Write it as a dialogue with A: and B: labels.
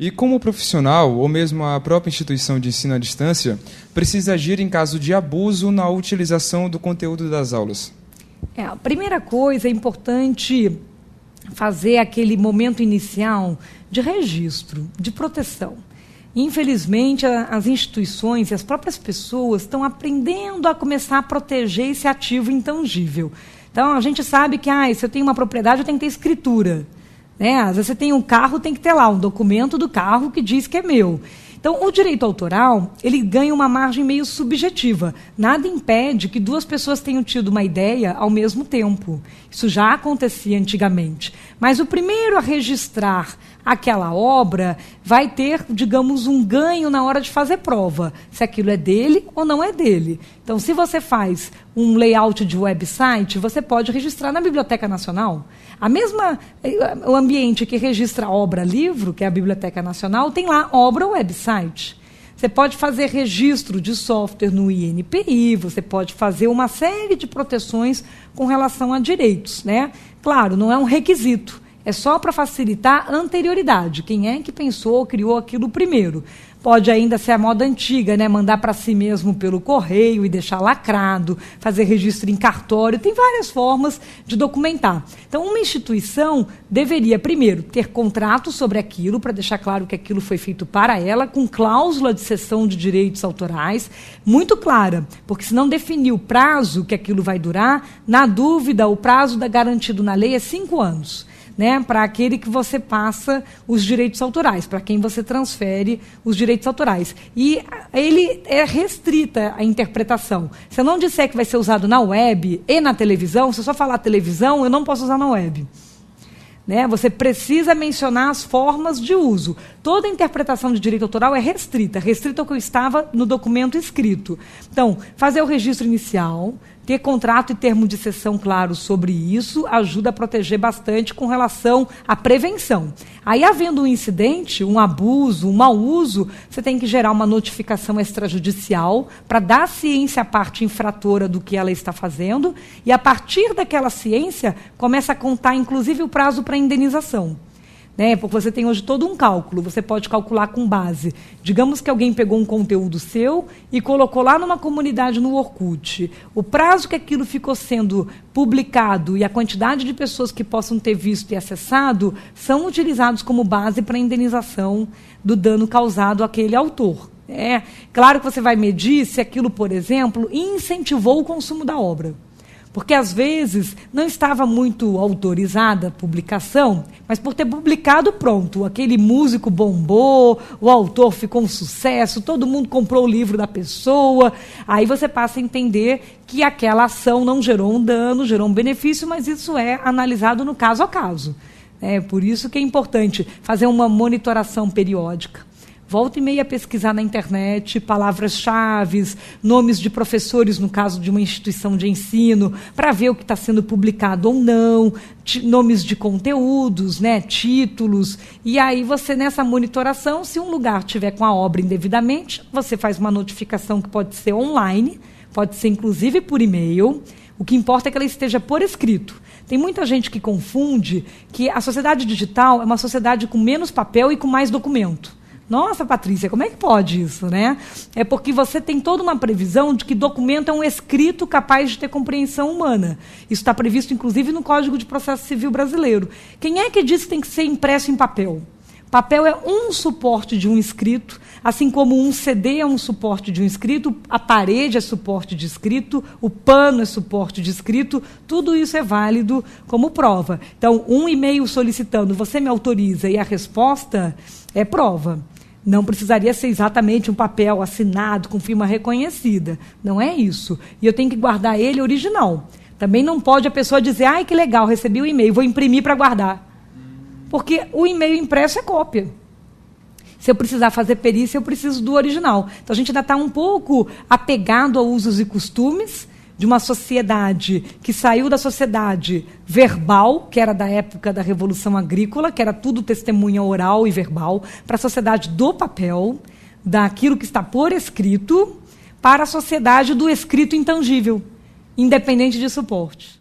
A: E como o profissional, ou mesmo a própria instituição de ensino à distância, precisa agir em caso de abuso na utilização do conteúdo das aulas?
B: A primeira coisa, é importante fazer aquele momento inicial de registro, de proteção. Infelizmente, as instituições e as próprias pessoas estão aprendendo a começar a proteger esse ativo intangível. Então, a gente sabe que se eu tenho uma propriedade, eu tenho que ter escritura. Às vezes você tem um carro, tem que ter lá um documento do carro que diz que é meu. Então, o direito autoral, ele ganha uma margem meio subjetiva. Nada impede que duas pessoas tenham tido uma ideia ao mesmo tempo. Isso já acontecia antigamente. Mas o primeiro a registrar aquela obra vai ter, digamos, um ganho na hora de fazer prova, se aquilo é dele ou não é dele. Então, se você faz um layout de website, você pode registrar na Biblioteca Nacional. O ambiente que registra obra-livro, que é a Biblioteca Nacional, tem lá obra website. Você pode fazer registro de software no INPI, você pode fazer uma série de proteções com relação a direitos, Claro, não é um requisito, é só para facilitar a anterioridade. Quem é que pensou, criou aquilo primeiro? Pode ainda ser a moda antiga, mandar para si mesmo pelo correio e deixar lacrado, fazer registro em cartório, tem várias formas de documentar. Então, uma instituição deveria, primeiro, ter contrato sobre aquilo, para deixar claro que aquilo foi feito para ela, com cláusula de cessão de direitos autorais, muito clara, porque se não definir o prazo que aquilo vai durar, na dúvida, o prazo garantido na lei é 5 anos. Para aquele que você passa os direitos autorais, para quem você transfere os direitos autorais. E ele é restrita a interpretação. Se eu não disser que vai ser usado na web e na televisão, se eu só falar televisão, eu não posso usar na web. Você precisa mencionar as formas de uso. Toda interpretação de direito autoral é restrita ao que estava no documento escrito. Então, fazer o registro inicial, ter contrato e termo de cessão claro sobre isso, ajuda a proteger bastante com relação à prevenção. Aí, havendo um incidente, um abuso, um mau uso, você tem que gerar uma notificação extrajudicial para dar ciência à parte infratora do que ela está fazendo, e a partir daquela ciência, começa a contar, inclusive, o prazo para indenização. Porque você tem hoje todo um cálculo, você pode calcular com base. Digamos que alguém pegou um conteúdo seu e colocou lá numa comunidade no Orkut. O prazo que aquilo ficou sendo publicado e a quantidade de pessoas que possam ter visto e acessado são utilizados como base para a indenização do dano causado àquele autor. Claro que você vai medir se aquilo, por exemplo, incentivou o consumo da obra. Porque, às vezes, não estava muito autorizada a publicação, mas por ter publicado, pronto, aquele músico bombou, o autor ficou um sucesso, todo mundo comprou o livro da pessoa, aí você passa a entender que aquela ação não gerou um dano, gerou um benefício, mas isso é analisado no caso a caso. Por isso que é importante fazer uma monitoração periódica. Volta e meia a pesquisar na internet palavras-chave, nomes de professores, no caso de uma instituição de ensino, para ver o que está sendo publicado ou não, nomes de conteúdos, títulos. E aí você, nessa monitoração, se um lugar tiver com a obra indevidamente, você faz uma notificação que pode ser online, pode ser inclusive por e-mail. O que importa é que ela esteja por escrito. Tem muita gente que confunde que a sociedade digital é uma sociedade com menos papel e com mais documento. Nossa, Patrícia, como é que pode isso, É porque você tem toda uma previsão de que documento é um escrito capaz de ter compreensão humana. Isso está previsto, inclusive, no Código de Processo Civil brasileiro. Quem é que diz que tem que ser impresso em papel? Papel é um suporte de um escrito, assim como um CD é um suporte de um escrito, a parede é suporte de escrito, o pano é suporte de escrito, tudo isso é válido como prova. Então, um e-mail solicitando, você me autoriza, e a resposta é prova. Não precisaria ser exatamente um papel assinado com firma reconhecida. Não é isso. E eu tenho que guardar ele original. Também não pode a pessoa dizer, ai, que legal, recebi o e-mail, vou imprimir para guardar. Porque o e-mail impresso é cópia. Se eu precisar fazer perícia, eu preciso do original. Então, a gente ainda está um pouco apegado a usos e costumes de uma sociedade que saiu da sociedade verbal, que era da época da Revolução Agrícola, que era tudo testemunha oral e verbal, para a sociedade do papel, daquilo que está por escrito, para a sociedade do escrito intangível, independente de suporte.